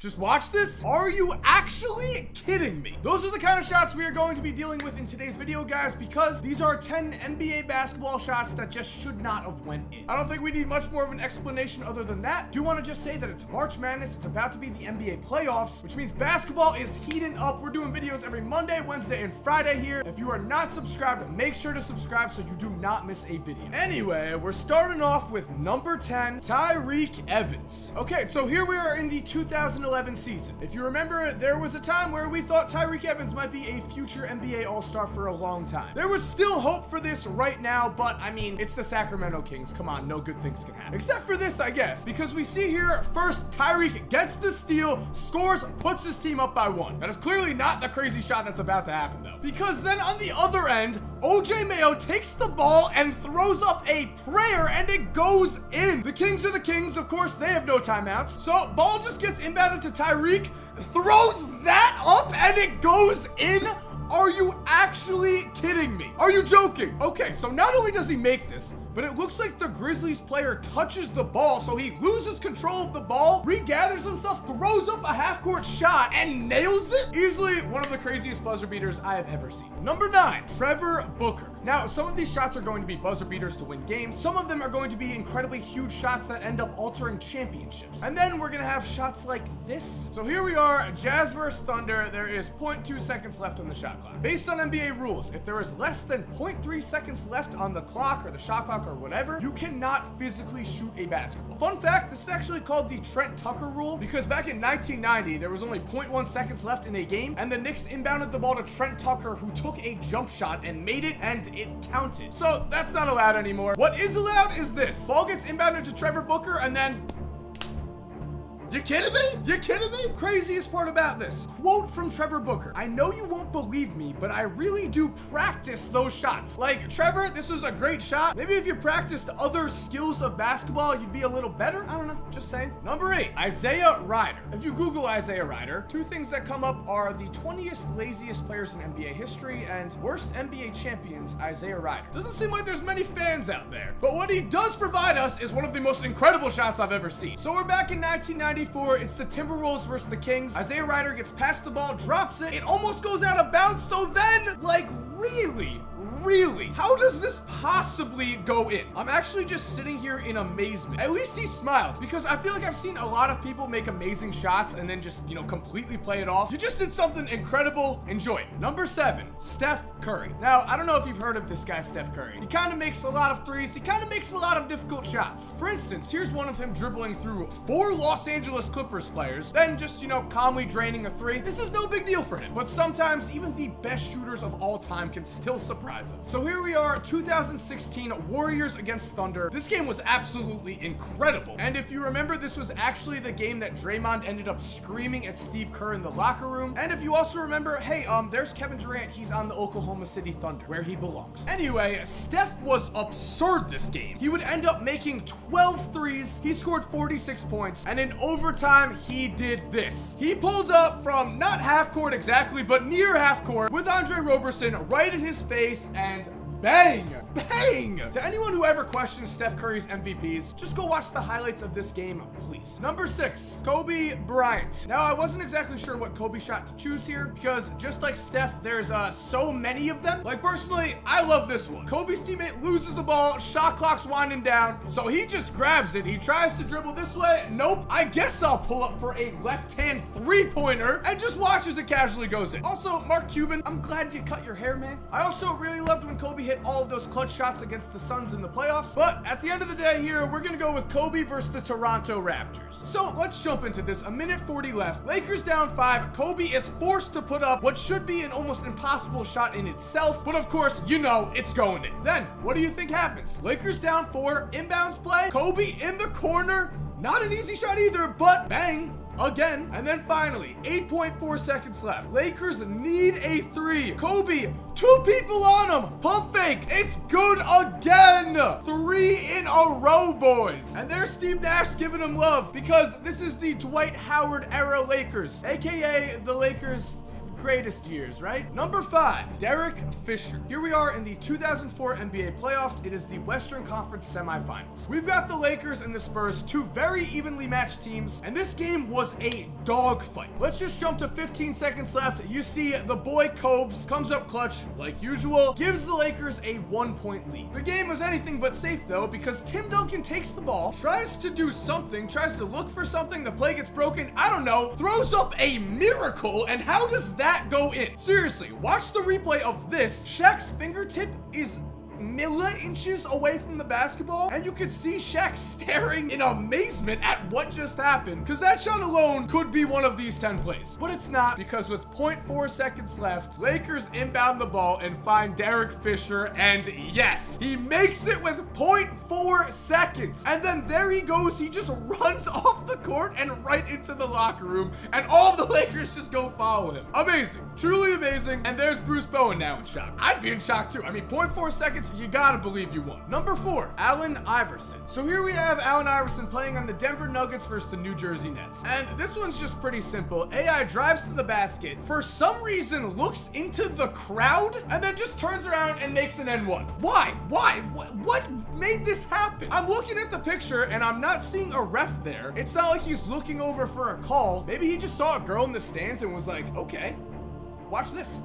Just watch this. Are you actually kidding me? Those are the kind of shots we are going to be dealing with in today's video, guys, because these are 10 NBA basketball shots that just should not have went in. I don't think we need much more of an explanation other than that. Do want to just say that it's March Madness. It's about to be the NBA playoffs, which means basketball is heating up. We're doing videos every Monday, Wednesday, and Friday here. If you are not subscribed, make sure to subscribe so you do not miss a video. Anyway, we're starting off with number 10, Tyreke Evans. Okay, so here we are in the 2011 season. If you remember, there was a time where we thought Tyreke Evans might be a future NBA All-Star for a long time. There was still hope for this right now, but I mean, it's the Sacramento Kings. Come on, no good things can happen. Except for this, I guess, because we see here, first, Tyreke gets the steal, scores, puts his team up by 1. That is clearly not the crazy shot that's about to happen, though. Because then on the other end, OJ Mayo takes the ball and throws up a prayer, and it goes in. The Kings are the Kings. Of course, they have no timeouts. So, ball just gets inbounded to Tyreke, throws that up, and it goes in. Are you actually kidding me? Are you joking? Okay, so not only does he make this, but it looks like the Grizzlies player touches the ball, so he loses control of the ball, regathers himself, throws up a half-court shot, and nails it. Easily one of the craziest buzzer beaters I have ever seen. Number 9, Trevor Booker. Now, some of these shots are going to be buzzer beaters to win games. Some of them are going to be incredibly huge shots that end up altering championships. And then we're gonna have shots like this. So here we are, Jazz versus Thunder. There is 0.2 seconds left on the shot clock. Based on NBA rules, if there is less than 0.3 seconds left on the clock or the shot clock or whatever, you cannot physically shoot a basketball. Fun fact, this is actually called the Trent Tucker rule, because back in 1990, there was only 0.1 seconds left in a game, and the Knicks inbounded the ball to Trent Tucker, who took a jump shot and made it, and it counted. So that's not allowed anymore. What is allowed is this. Ball gets inbounded to Trevor Booker, and then... You kidding me? You kidding me? Craziest part about this. Quote from Trevor Booker. I know you won't believe me, but I really do practice those shots. Like, Trevor, this was a great shot. Maybe if you practiced other skills of basketball, you'd be a little better. I don't know. Just saying. Number 8, Isaiah Rider. If you Google Isaiah Rider, 2 things that come up are the 20th laziest players in NBA history and worst NBA champions, Isaiah Rider. Doesn't seem like there's many fans out there. But what he does provide us is one of the most incredible shots I've ever seen. So we're back in 1994. It's the Timberwolves versus the Kings. Isaiah Rider gets past the ball, drops it. It almost goes out of bounds. So then, like, really? How does this possibly go in? I'm actually just sitting here in amazement. At least he smiled, because I feel like I've seen a lot of people make amazing shots and then just, you know, completely play it off. You just did something incredible. Enjoy it. Number 7, Steph Curry. Now, I don't know if you've heard of this guy, Steph Curry. He kind of makes a lot of threes. He kind of makes a lot of difficult shots. For instance, here's one of him dribbling through 4 Los Angeles Clippers players, then just, you know, calmly draining a 3. This is no big deal for him, but sometimes even the best shooters of all time can still surprise us. So here we are, 2016 Warriors against Thunder. This game was absolutely incredible. And if you remember, this was actually the game that Draymond ended up screaming at Steve Kerr in the locker room. And if you also remember, hey, there's Kevin Durant. He's on the Oklahoma City Thunder, where he belongs. Anyway, Steph was absurd this game. He would end up making 12 threes. He scored 46 points. And in overtime, he did this. He pulled up from not half court exactly, but near half court with Andre Roberson right in his face, and bang! Bang! To anyone who ever questions Steph Curry's MVPs, just go watch the highlights of this game, please. Number 6, Kobe Bryant. Now, I wasn't exactly sure what Kobe shot to choose here, because just like Steph, there's so many of them. Like, personally, I love this one. Kobe's teammate loses the ball, shot clock's winding down, so he just grabs it. He tries to dribble this way. Nope. I guess I'll pull up for a left-hand 3-pointer and just watch as it casually goes in. Also, Mark Cuban, I'm glad you cut your hair, man. I also really loved when Kobe hit all of those clutch shots against the Suns in the playoffs, but at the end of the day here, we're gonna go with Kobe versus the Toronto Raptors. So let's jump into this. A minute 40 left. Lakers down 5. Kobe is forced to put up what should be an almost impossible shot in itself, but of course, you know it's going in. Then, what do you think happens? Lakers down 4, inbounds play, Kobe in the corner. Not an easy shot either, but bang. Again, and then finally, 8.4 seconds left. Lakers need a 3. Kobe, 2 people on him. Pump fake. It's good again. 3 in a row, boys. And there's Steve Nash giving him love, because this is the Dwight Howard era Lakers, aka the Lakers greatest years, right? Number 5, Derek Fisher. Here we are in the 2004 NBA playoffs. It is the Western Conference semifinals. We've got the Lakers and the Spurs, two very evenly matched teams, and this game was a dogfight. Let's just jump to 15 seconds left. You see the boy Kobes comes up clutch like usual, gives the Lakers a 1-point lead. The game was anything but safe though, because Tim Duncan takes the ball, tries to do something, tries to look for something, the play gets broken, I don't know, throws up a miracle, and how does that go in? Seriously, watch the replay of this. Shaq's fingertip is milli-inches away from the basketball, and you could see Shaq staring in amazement at what just happened, because that shot alone could be one of these 10 plays. But it's not, because with 0.4 seconds left, Lakers inbound the ball and find Derek Fisher, and yes, he makes it with 0.4 seconds. And then there he goes, he just runs off the court and right into the locker room, and all the Lakers just go follow him. Amazing, truly amazing. And there's Bruce Bowen now in shock. I'd be in shock too. I mean, 0.4 seconds, you gotta believe you won. Number 4, Allen Iverson. So here we have Allen Iverson playing on the Denver Nuggets versus the New Jersey Nets. And this one's just pretty simple. AI drives to the basket, for some reason looks into the crowd, and then just turns around and makes an N1. Why? Why? What made this happen? I'm looking at the picture and I'm not seeing a ref there. It's not like he's looking over for a call. Maybe he just saw a girl in the stands and was like, okay, watch this.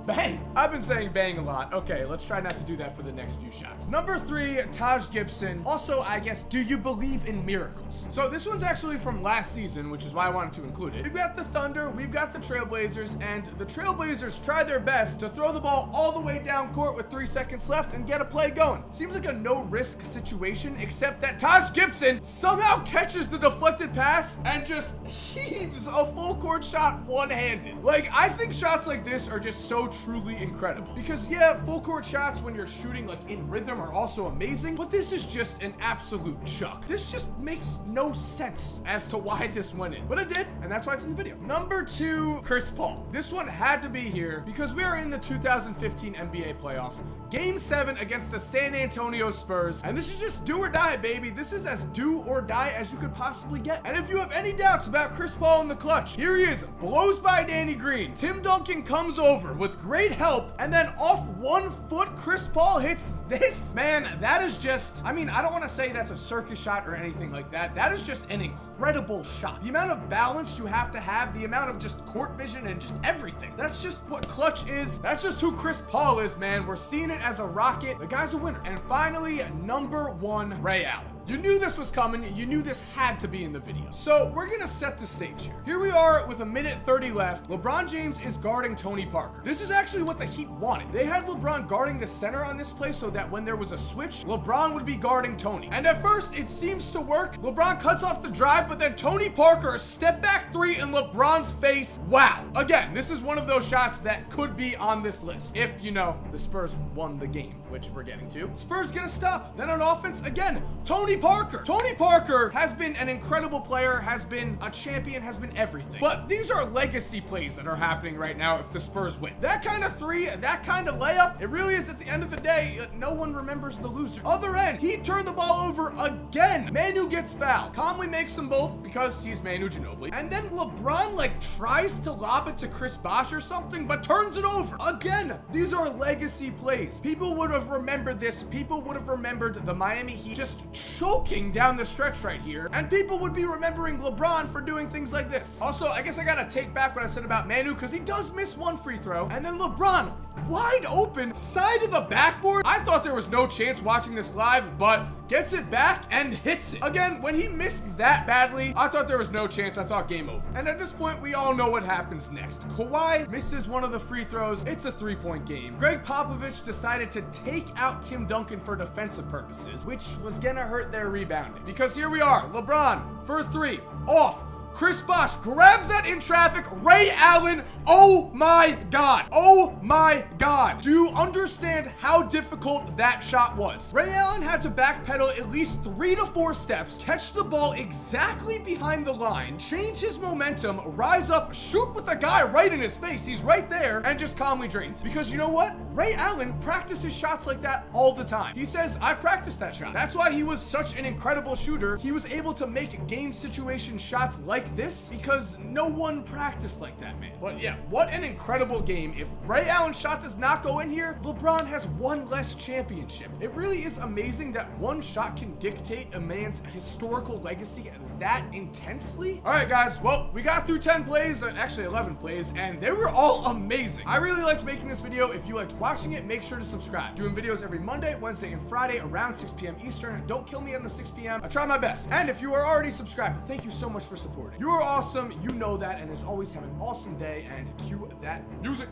Bang. I've been saying bang a lot. Okay, let's try not to do that for the next few shots. Number 3, Taj Gibson. Also, I guess, do you believe in miracles? So this one's actually from last season, which is why I wanted to include it. We've got the Thunder, we've got the Trailblazers, and the Trailblazers try their best to throw the ball all the way down court with 3 seconds left and get a play going. Seems like a no-risk situation, except that Taj Gibson somehow catches the deflected pass and just heaves a full court shot one-handed. Like, I think shots like this are just so truly incredible, because yeah, full court shots when you're shooting like in rhythm are also amazing, but this is just an absolute chuck. This just makes no sense as to why this went in, but it did, and that's why it's in the video. Number 2, Chris Paul. This one had to be here because we are in the 2015 NBA playoffs, Game 7 against the San Antonio Spurs, and this is just do or die, baby. This is as do or die as you could possibly get. And if you have any doubts about Chris Paul in the clutch, here he is, blows by Danny Green. Tim Duncan comes over with great help, and then off 1 foot, Chris Paul hits this. Man, that is just, I mean, I don't want to say that's a circus shot or anything like that. That is just an incredible shot. The amount of balance you have to have, the amount of just court vision and just everything. That's just what clutch is. That's just who Chris Paul is, man. We're seeing it as a rocket. The guy's a winner. And finally, number 1, Ray Allen. You knew this was coming. You knew this had to be in the video. So we're gonna set the stage here. Here we are with 1:30 left. LeBron James is guarding Tony Parker. This is actually what the Heat wanted. They had LeBron guarding the center on this play so that when there was a switch, LeBron would be guarding Tony. And at first, it seems to work. LeBron cuts off the drive, but then Tony Parker, a step back 3 in LeBron's face. Wow. Again, this is one of those shots that could be on this list if, you know, the Spurs won the game, which we're getting to. Spurs get a stop. Then on offense, again, Tony Parker. Tony Parker has been an incredible player, has been a champion, has been everything. But these are legacy plays that are happening right now if the Spurs win. That kind of 3, that kind of layup, it really is at the end of the day, no one remembers the loser. Other end, he turned the ball over again. Manu gets fouled. Calmly makes them both because he's Manu Ginobili. And then LeBron like tries to lob it to Chris Bosh or something, but turns it over. Again, these are legacy plays. People would have remembered this. People would have remembered the Miami Heat just choking down the stretch right here, and people would be remembering LeBron for doing things like this. Also, I guess I gotta take back what I said about Manu, because he does miss 1 free throw, and then LeBron wide open side of the backboard. I thought there was no chance watching this live, but gets it back and hits it. Again, when he missed that badly, I thought there was no chance. I thought game over. And at this point, we all know what happens next. Kawhi misses one of the free throws. It's a 3-point game. Greg Popovich decided to take out Tim Duncan for defensive purposes, which was gonna hurt their rebounding. Because here we are, LeBron for 3, off. Chris Bosh grabs that in traffic. Ray Allen, oh my God. Oh my God. Do you understand how difficult that shot was? Ray Allen had to backpedal at least 3 to 4 steps, catch the ball exactly behind the line, change his momentum, rise up, shoot with the guy right in his face. He's right there, and just calmly drains. Because you know what? Ray Allen practices shots like that all the time. He says, I've practiced that shot. That's why he was such an incredible shooter. He was able to make game situation shots like this because no one practiced like that, man. But yeah, what an incredible game. If Ray Allen's shot does not go in here, LeBron has one less championship. It really is amazing that one shot can dictate a man's historical legacy that intensely. All right, guys, well, we got through 10 plays, actually 11 plays, and they were all amazing. I really liked making this video. If you liked watching it, make sure to subscribe. Doing videos every Monday, Wednesday, and Friday around 6 p.m. Eastern. Don't kill me on the 6 p.m. I try my best. And if you are already subscribed, thank you so much for supporting. You are awesome. You know that. And as always, have an awesome day, and cue that music.